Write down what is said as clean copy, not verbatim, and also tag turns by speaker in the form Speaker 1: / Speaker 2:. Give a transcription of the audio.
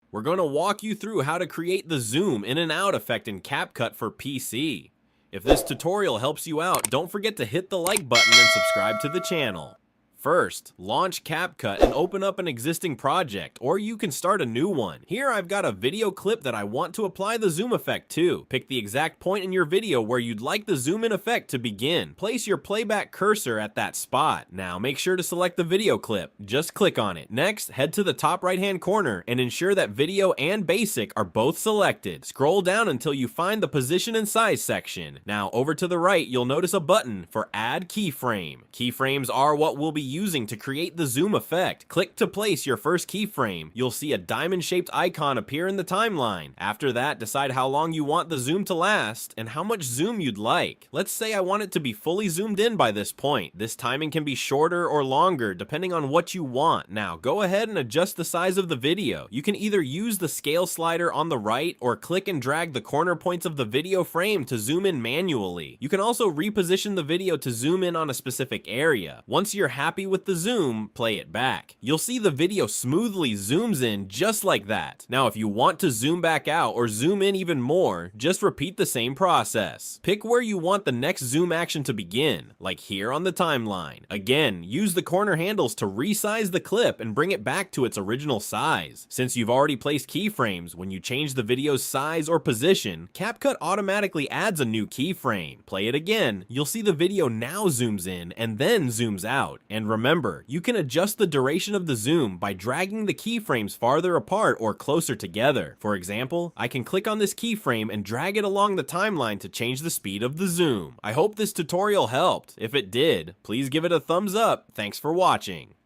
Speaker 1: We're going to walk you through how to create the zoom in and out effect in CapCut for PC. If this tutorial helps you out, don't forget to hit the like button and subscribe to the channel. First, launch CapCut and open up an existing project, or you can start a new one. Here I've got a video clip that I want to apply the zoom effect to. Pick the exact point in your video where you'd like the zoom in effect to begin. Place your playback cursor at that spot. Now make sure to select the video clip. Just click on it. Next, head to the top right hand corner and ensure that video and basic are both selected. Scroll down until you find the position and size section. Now over to the right, you'll notice a button for add keyframe. Keyframes are what we'll be using to create the zoom effect. Click to place your first keyframe. You'll see a diamond-shaped icon appear in the timeline. After that, decide how long you want the zoom to last and how much zoom you'd like. Let's say I want it to be fully zoomed in by this point. This timing can be shorter or longer depending on what you want. Now, go ahead and adjust the size of the video. You can either use the scale slider on the right or click and drag the corner points of the video frame to zoom in manually. You can also reposition the video to zoom in on a specific area. Once you're happy with the zoom, play it back. You'll see the video smoothly zooms in just like that. Now, if you want to zoom back out or zoom in even more, just repeat the same process. Pick where you want the next zoom action to begin, like here on the timeline. Again, use the corner handles to resize the clip and bring it back to its original size. Since you've already placed keyframes, when you change the video's size or position, CapCut automatically adds a new keyframe. Play it again, you'll see the video now zooms in and then zooms out. And remember, you can adjust the duration of the zoom by dragging the keyframes farther apart or closer together. For example, I can click on this keyframe and drag it along the timeline to change the speed of the zoom. I hope this tutorial helped. If it did, please give it a thumbs up. Thanks for watching.